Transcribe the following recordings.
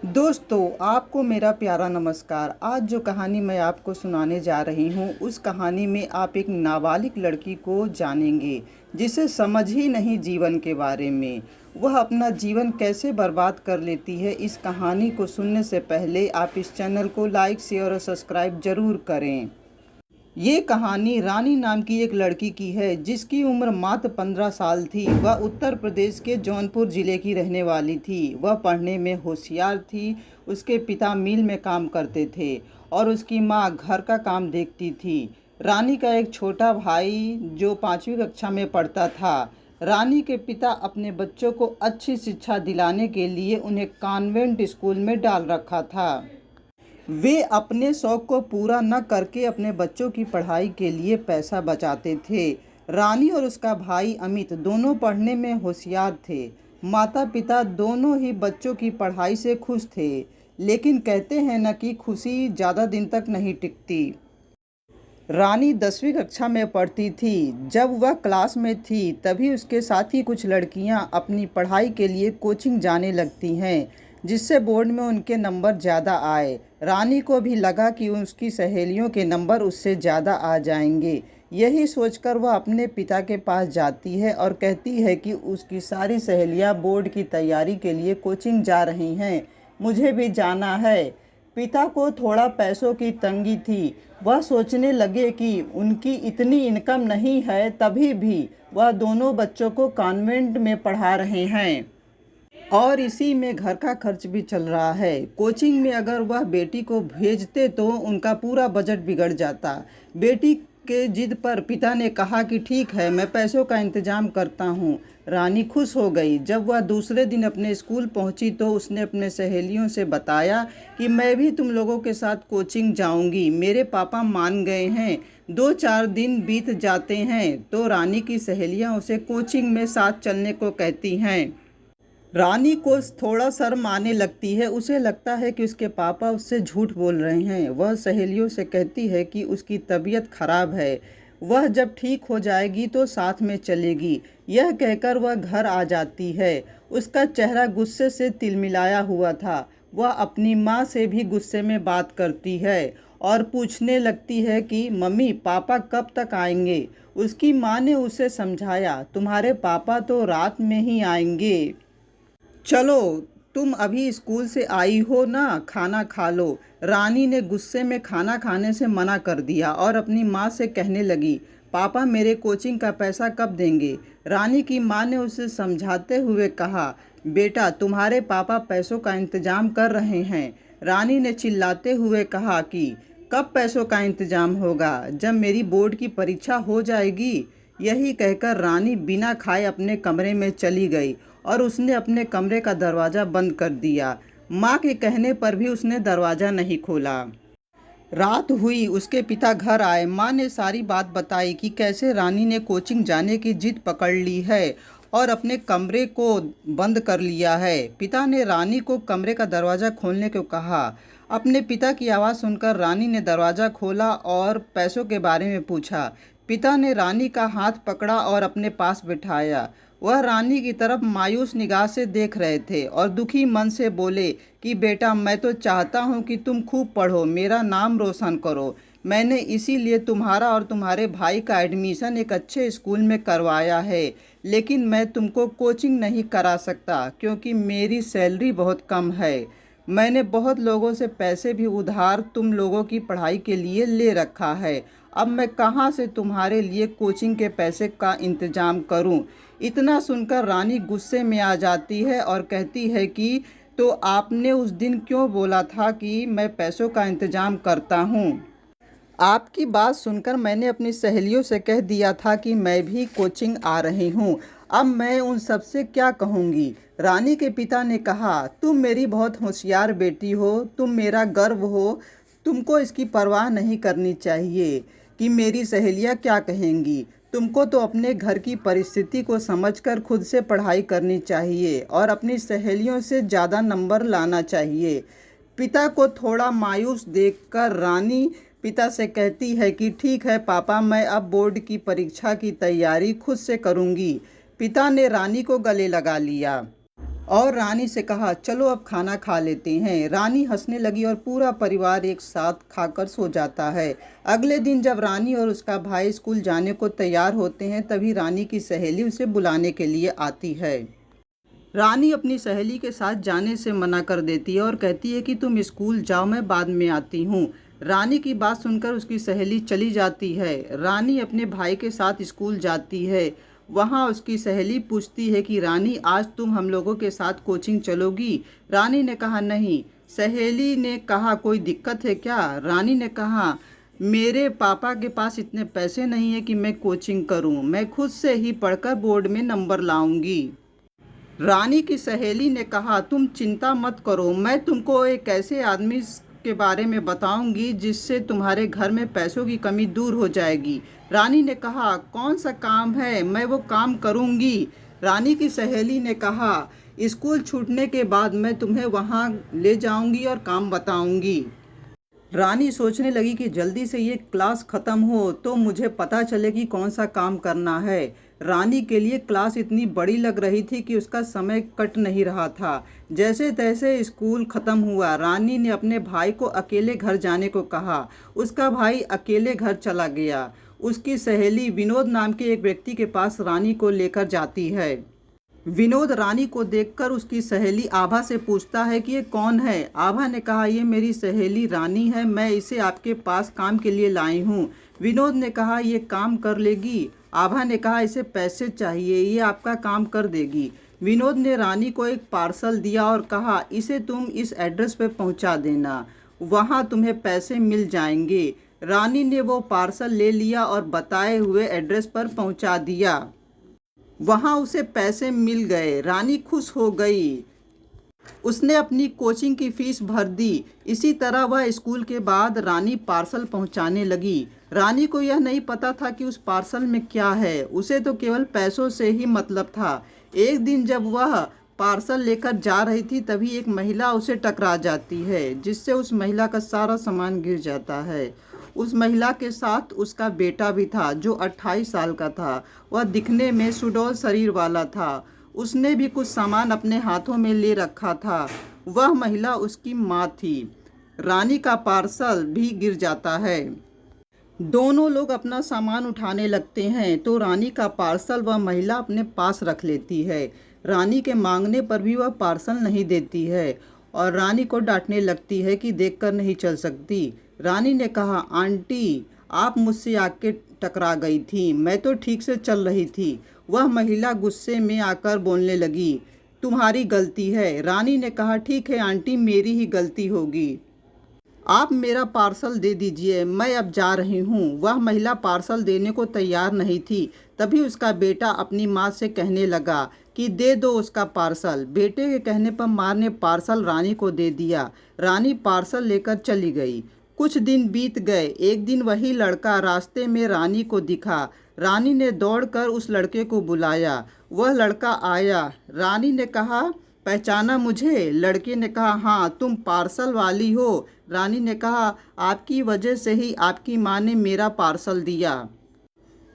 दोस्तों, आपको मेरा प्यारा नमस्कार। आज जो कहानी मैं आपको सुनाने जा रही हूँ, उस कहानी में आप एक नाबालिग लड़की को जानेंगे जिसे समझ ही नहीं जीवन के बारे में। वह अपना जीवन कैसे बर्बाद कर लेती है। इस कहानी को सुनने से पहले आप इस चैनल को लाइक, शेयर और सब्सक्राइब ज़रूर करें। ये कहानी रानी नाम की एक लड़की की है जिसकी उम्र मात्र 15 साल थी। वह उत्तर प्रदेश के जौनपुर ज़िले की रहने वाली थी। वह पढ़ने में होशियार थी। उसके पिता मिल में काम करते थे और उसकी माँ घर का काम देखती थी। रानी का एक छोटा भाई जो 5वीं कक्षा में पढ़ता था। रानी के पिता अपने बच्चों को अच्छी शिक्षा दिलाने के लिए उन्हें कॉन्वेंट स्कूल में डाल रखा था। वे अपने शौक को पूरा न करके अपने बच्चों की पढ़ाई के लिए पैसा बचाते थे। रानी और उसका भाई अमित दोनों पढ़ने में होशियार थे। माता पिता दोनों ही बच्चों की पढ़ाई से खुश थे, लेकिन कहते हैं न कि खुशी ज़्यादा दिन तक नहीं टिकती। रानी 10वीं कक्षा में पढ़ती थी। जब वह क्लास में थी तभी उसके साथ ही कुछ लड़कियां अपनी पढ़ाई के लिए कोचिंग जाने लगती हैं, जिससे बोर्ड में उनके नंबर ज़्यादा आए। रानी को भी लगा कि उसकी सहेलियों के नंबर उससे ज़्यादा आ जाएंगे। यही सोचकर वह अपने पिता के पास जाती है और कहती है कि उसकी सारी सहेलियां बोर्ड की तैयारी के लिए कोचिंग जा रही हैं, मुझे भी जाना है। पिता को थोड़ा पैसों की तंगी थी। वह सोचने लगे कि उनकी इतनी इनकम नहीं है, तभी भी वह दोनों बच्चों को कॉन्वेंट में पढ़ा रहे हैं और इसी में घर का खर्च भी चल रहा है। कोचिंग में अगर वह बेटी को भेजते तो उनका पूरा बजट बिगड़ जाता। बेटी के जिद पर पिता ने कहा कि ठीक है, मैं पैसों का इंतजाम करता हूँ। रानी खुश हो गई। जब वह दूसरे दिन अपने स्कूल पहुँची तो उसने अपने सहेलियों से बताया कि मैं भी तुम लोगों के साथ कोचिंग जाऊँगी, मेरे पापा मान गए हैं। 2-4 दिन बीत जाते हैं तो रानी की सहेलियाँ उसे कोचिंग में साथ चलने को कहती हैं। रानी को थोड़ा शर्म आने लगती है। उसे लगता है कि उसके पापा उससे झूठ बोल रहे हैं। वह सहेलियों से कहती है कि उसकी तबीयत खराब है, वह जब ठीक हो जाएगी तो साथ में चलेगी। यह कहकर वह घर आ जाती है। उसका चेहरा गुस्से से तिलमिलाया हुआ था। वह अपनी माँ से भी गुस्से में बात करती है और पूछने लगती है कि मम्मी, पापा कब तक आएंगे। उसकी माँ ने उसे समझाया, तुम्हारे पापा तो रात में ही आएंगे। चलो, तुम अभी स्कूल से आई हो ना, खाना खा लो। रानी ने गुस्से में खाना खाने से मना कर दिया और अपनी माँ से कहने लगी, पापा मेरे कोचिंग का पैसा कब देंगे। रानी की माँ ने उसे समझाते हुए कहा, बेटा तुम्हारे पापा पैसों का इंतजाम कर रहे हैं। रानी ने चिल्लाते हुए कहा कि कब पैसों का इंतजाम होगा, जब मेरी बोर्ड की परीक्षा हो जाएगी। यही कहकर रानी बिना खाए अपने कमरे में चली गई और उसने अपने कमरे का दरवाज़ा बंद कर दिया। माँ के कहने पर भी उसने दरवाज़ा नहीं खोला। रात हुई, उसके पिता घर आए। माँ ने सारी बात बताई कि कैसे रानी ने कोचिंग जाने की जिद पकड़ ली है और अपने कमरे को बंद कर लिया है। पिता ने रानी को कमरे का दरवाज़ा खोलने को कहा। अपने पिता की आवाज़ सुनकर रानी ने दरवाज़ा खोला और पैसों के बारे में पूछा। पिता ने रानी का हाथ पकड़ा और अपने पास बिठाया। वह रानी की तरफ मायूस निगाह से देख रहे थे और दुखी मन से बोले कि बेटा, मैं तो चाहता हूँ कि तुम खूब पढ़ो, मेरा नाम रोशन करो। मैंने इसीलिए तुम्हारा और तुम्हारे भाई का एडमिशन एक अच्छे स्कूल में करवाया है, लेकिन मैं तुमको कोचिंग नहीं करा सकता क्योंकि मेरी सैलरी बहुत कम है। मैंने बहुत लोगों से पैसे भी उधार तुम लोगों की पढ़ाई के लिए ले रखा है। अब मैं कहाँ से तुम्हारे लिए कोचिंग के पैसे का इंतजाम करूं? इतना सुनकर रानी गुस्से में आ जाती है और कहती है कि तो आपने उस दिन क्यों बोला था कि मैं पैसों का इंतजाम करता हूँ? आपकी बात सुनकर मैंने अपनी सहेलियों से कह दिया था कि मैं भी कोचिंग आ रही हूँ। अब मैं उन सब से क्या कहूँगी? रानी के पिता ने कहा, तुम मेरी बहुत होशियार बेटी हो, तुम मेरा गर्व हो। तुमको इसकी परवाह नहीं करनी चाहिए कि मेरी सहेलियाँ क्या कहेंगी। तुमको तो अपने घर की परिस्थिति को समझकर खुद से पढ़ाई करनी चाहिए और अपनी सहेलियों से ज़्यादा नंबर लाना चाहिए। पिता को थोड़ा मायूस देखकर रानी पिता से कहती है कि ठीक है पापा, मैं अब बोर्ड की परीक्षा की तैयारी खुद से करूंगी। पिता ने रानी को गले लगा लिया और रानी से कहा, चलो अब खाना खा लेते हैं। रानी हंसने लगी और पूरा परिवार एक साथ खाकर सो जाता है। अगले दिन जब रानी और उसका भाई स्कूल जाने को तैयार होते हैं, तभी रानी की सहेली उसे बुलाने के लिए आती है। रानी अपनी सहेली के साथ जाने से मना कर देती है और कहती है कि तुम स्कूल जाओ, मैं बाद में आती हूँ। रानी की बात सुनकर उसकी सहेली चली जाती है। रानी अपने भाई के साथ स्कूल जाती है। वहाँ उसकी सहेली पूछती है कि रानी, आज तुम हम लोगों के साथ कोचिंग चलोगी? रानी ने कहा, नहीं। सहेली ने कहा, कोई दिक्कत है क्या? रानी ने कहा, मेरे पापा के पास इतने पैसे नहीं है कि मैं कोचिंग करूं, मैं खुद से ही पढ़कर बोर्ड में नंबर लाऊंगी। रानी की सहेली ने कहा, तुम चिंता मत करो, मैं तुमको एक ऐसे आदमी के बारे में बताऊंगी जिससे तुम्हारे घर में पैसों की कमी दूर हो जाएगी। रानी ने कहा, कौन सा काम है? मैं वो काम करूंगी। रानी की सहेली ने कहा, स्कूल छूटने के बाद मैं तुम्हें वहां ले जाऊंगी और काम बताऊंगी। रानी सोचने लगी कि जल्दी से ये क्लास ख़त्म हो तो मुझे पता चले कि कौन सा काम करना है। रानी के लिए क्लास इतनी बड़ी लग रही थी कि उसका समय कट नहीं रहा था। जैसे तैसे स्कूल ख़त्म हुआ। रानी ने अपने भाई को अकेले घर जाने को कहा। उसका भाई अकेले घर चला गया। उसकी सहेली विनोद नाम के एक व्यक्ति के पास रानी को लेकर जाती है। विनोद रानी को देखकर उसकी सहेली आभा से पूछता है कि ये कौन है? आभा ने कहा, ये मेरी सहेली रानी है, मैं इसे आपके पास काम के लिए लाई हूँ। विनोद ने कहा, ये काम कर लेगी? आभा ने कहा, इसे पैसे चाहिए, ये आपका काम कर देगी। विनोद ने रानी को एक पार्सल दिया और कहा, इसे तुम इस एड्रेस पर पहुँचा देना, वहाँ तुम्हें पैसे मिल जाएंगे। रानी ने वो पार्सल ले लिया और बताए हुए एड्रेस पर पहुँचा दिया। वहाँ उसे पैसे मिल गए। रानी खुश हो गई। उसने अपनी कोचिंग की फीस भर दी। इसी तरह वह स्कूल के बाद रानी पार्सल पहुँचाने लगी। रानी को यह नहीं पता था कि उस पार्सल में क्या है। उसे तो केवल पैसों से ही मतलब था। एक दिन जब वह पार्सल लेकर जा रही थी, तभी एक महिला उसे टकरा जाती है, जिससे उस महिला का सारा सामान गिर जाता है। उस महिला के साथ उसका बेटा भी था, जो 28 साल का था। वह दिखने में सुडौल शरीर वाला था। उसने भी कुछ सामान अपने हाथों में ले रखा था। वह महिला उसकी माँ थी। रानी का पार्सल भी गिर जाता है। दोनों लोग अपना सामान उठाने लगते हैं तो रानी का पार्सल वह महिला अपने पास रख लेती है। रानी के मांगने पर भी वह पार्सल नहीं देती है और रानी को डांटने लगती है कि देखकर नहीं चल सकती। रानी ने कहा, आंटी, आप मुझसे आके टकरा गई थी, मैं तो ठीक से चल रही थी। वह महिला गुस्से में आकर बोलने लगी, तुम्हारी गलती है। रानी ने कहा, ठीक है आंटी, मेरी ही गलती होगी, आप मेरा पार्सल दे दीजिए, मैं अब जा रही हूँ। वह महिला पार्सल देने को तैयार नहीं थी। तभी उसका बेटा अपनी माँ से कहने लगा कि दे दो उसका पार्सल। बेटे के कहने पर माँ ने पार्सल रानी को दे दिया। रानी पार्सल लेकर चली गई। कुछ दिन बीत गए। एक दिन वही लड़का रास्ते में रानी को दिखा। रानी ने दौड़कर उस लड़के को बुलाया। वह लड़का आया। रानी ने कहा, पहचाना मुझे? लड़के ने कहा, हाँ, तुम पार्सल वाली हो। रानी ने कहा, आपकी वजह से ही आपकी माँ ने मेरा पार्सल दिया।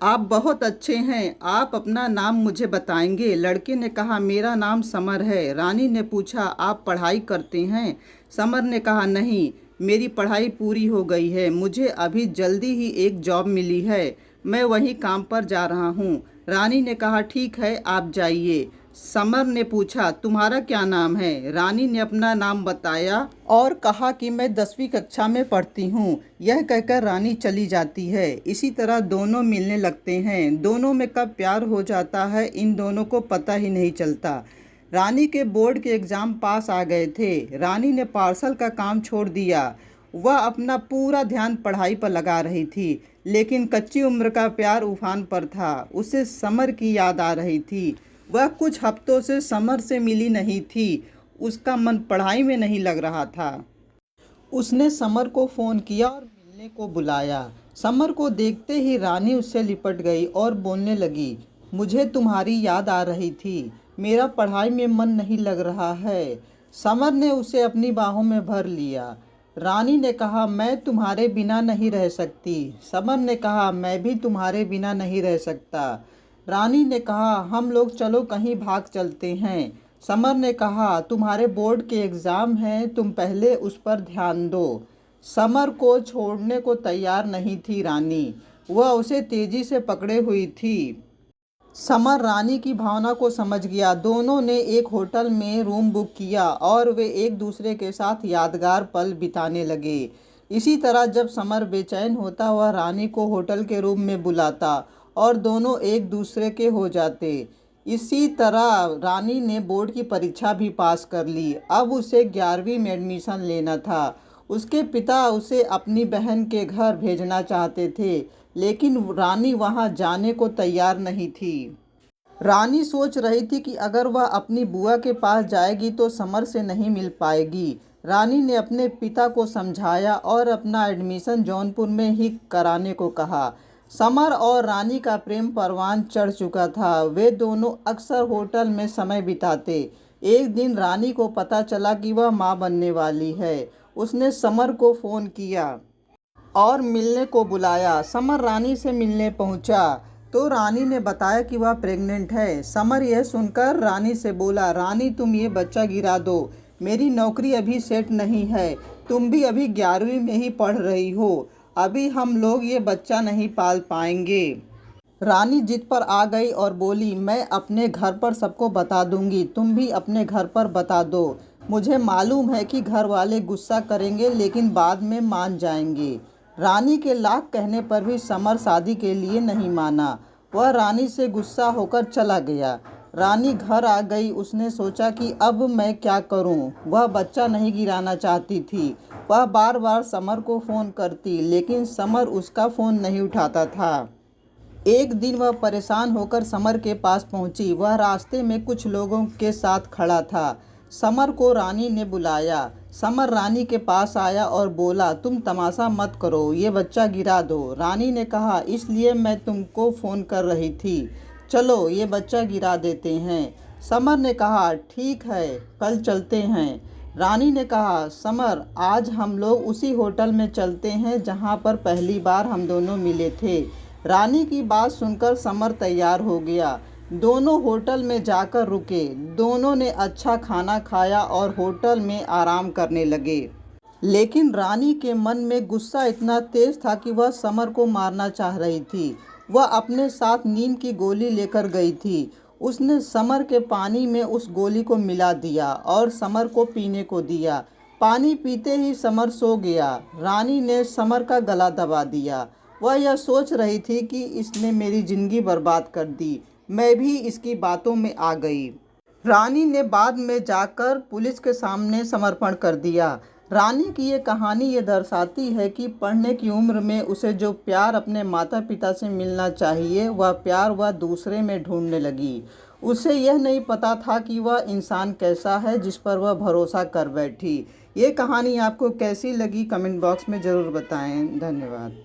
आप बहुत अच्छे हैं, आप अपना नाम मुझे बताएंगे? लड़के ने कहा, मेरा नाम समर है। रानी ने पूछा, आप पढ़ाई करते हैं? समर ने कहा, नहीं, मेरी पढ़ाई पूरी हो गई है, मुझे अभी जल्दी ही एक जॉब मिली है, मैं वहीं काम पर जा रहा हूँ। रानी ने कहा, ठीक है, आप जाइए। समर ने पूछा, तुम्हारा क्या नाम है? रानी ने अपना नाम बताया और कहा कि मैं 10वीं कक्षा में पढ़ती हूँ। यह कहकर रानी चली जाती है। इसी तरह दोनों मिलने लगते हैं। दोनों में कब प्यार हो जाता है, इन दोनों को पता ही नहीं चलता। रानी के बोर्ड के एग्ज़ाम पास आ गए थे। रानी ने पार्सल का काम छोड़ दिया। वह अपना पूरा ध्यान पढ़ाई पर लगा रही थी, लेकिन कच्ची उम्र का प्यार उफान पर था। उसे समर की याद आ रही थी। वह कुछ हफ्तों से समर से मिली नहीं थी। उसका मन पढ़ाई में नहीं लग रहा था। उसने समर को फ़ोन किया और मिलने को बुलाया। समर को देखते ही रानी उससे लिपट गई और बोलने लगी, मुझे तुम्हारी याद आ रही थी, मेरा पढ़ाई में मन नहीं लग रहा है। समर ने उसे अपनी बाहों में भर लिया। रानी ने कहा, मैं तुम्हारे बिना नहीं रह सकती। समर ने कहा, मैं भी तुम्हारे बिना नहीं रह सकता। रानी ने कहा, हम लोग चलो कहीं भाग चलते हैं। समर ने कहा, तुम्हारे बोर्ड के एग्ज़ाम हैं, तुम पहले उस पर ध्यान दो। समर को छोड़ने को तैयार नहीं थी रानी, वह उसे तेजी से पकड़े हुई थी। समर रानी की भावना को समझ गया। दोनों ने एक होटल में रूम बुक किया और वे एक दूसरे के साथ यादगार पल बिताने लगे। इसी तरह जब समर बेचैन होता वह रानी को होटल के रूम में बुलाता और दोनों एक दूसरे के हो जाते। इसी तरह रानी ने बोर्ड की परीक्षा भी पास कर ली। अब उसे 11वीं में एडमिशन लेना था। उसके पिता उसे अपनी बहन के घर भेजना चाहते थे, लेकिन रानी वहां जाने को तैयार नहीं थी। रानी सोच रही थी कि अगर वह अपनी बुआ के पास जाएगी तो समर से नहीं मिल पाएगी। रानी ने अपने पिता को समझाया और अपना एडमिशन जौनपुर में ही कराने को कहा। समर और रानी का प्रेम परवान चढ़ चुका था। वे दोनों अक्सर होटल में समय बिताते। एक दिन रानी को पता चला कि वह मां बनने वाली है। उसने समर को फ़ोन किया और मिलने को बुलाया। समर रानी से मिलने पहुंचा तो रानी ने बताया कि वह प्रेग्नेंट है। समर यह सुनकर रानी से बोला, रानी तुम ये बच्चा गिरा दो, मेरी नौकरी अभी सेट नहीं है, तुम भी अभी 11वीं में ही पढ़ रही हो, अभी हम लोग ये बच्चा नहीं पाल पाएंगे। रानी जिद पर आ गई और बोली, मैं अपने घर पर सबको बता दूंगी, तुम भी अपने घर पर बता दो। मुझे मालूम है कि घर वाले गुस्सा करेंगे लेकिन बाद में मान जाएंगे। रानी के लाख कहने पर भी समर शादी के लिए नहीं माना। वह रानी से गुस्सा होकर चला गया। रानी घर आ गई। उसने सोचा कि अब मैं क्या करूं? वह बच्चा नहीं गिराना चाहती थी। वह बार बार समर को फ़ोन करती, लेकिन समर उसका फ़ोन नहीं उठाता था। एक दिन वह परेशान होकर समर के पास पहुंची। वह रास्ते में कुछ लोगों के साथ खड़ा था। समर को रानी ने बुलाया। समर रानी के पास आया और बोला, तुम तमाशा मत करो, ये बच्चा गिरा दो। रानी ने कहा, इसलिए मैं तुमको फ़ोन कर रही थी, चलो ये बच्चा गिरा देते हैं। समर ने कहा, ठीक है, कल चलते हैं। रानी ने कहा, समर आज हम लोग उसी होटल में चलते हैं जहाँ पर पहली बार हम दोनों मिले थे। रानी की बात सुनकर समर तैयार हो गया। दोनों होटल में जाकर रुके। दोनों ने अच्छा खाना खाया और होटल में आराम करने लगे। लेकिन रानी के मन में गुस्सा इतना तेज था कि वह समर को मारना चाह रही थी। वह अपने साथ नींद की गोली लेकर गई थी। उसने समर के पानी में उस गोली को मिला दिया और समर को पीने को दिया। पानी पीते ही समर सो गया। रानी ने समर का गला दबा दिया। वह यह सोच रही थी कि इसने मेरी ज़िंदगी बर्बाद कर दी। मैं भी इसकी बातों में आ गई। रानी ने बाद में जाकर पुलिस के सामने समर्पण कर दिया। रानी की ये कहानी ये दर्शाती है कि पढ़ने की उम्र में उसे जो प्यार अपने माता पिता से मिलना चाहिए वह प्यार वह दूसरे में ढूंढने लगी। उसे यह नहीं पता था कि वह इंसान कैसा है जिस पर वह भरोसा कर बैठी। ये कहानी आपको कैसी लगी कमेंट बॉक्स में ज़रूर बताएं। धन्यवाद।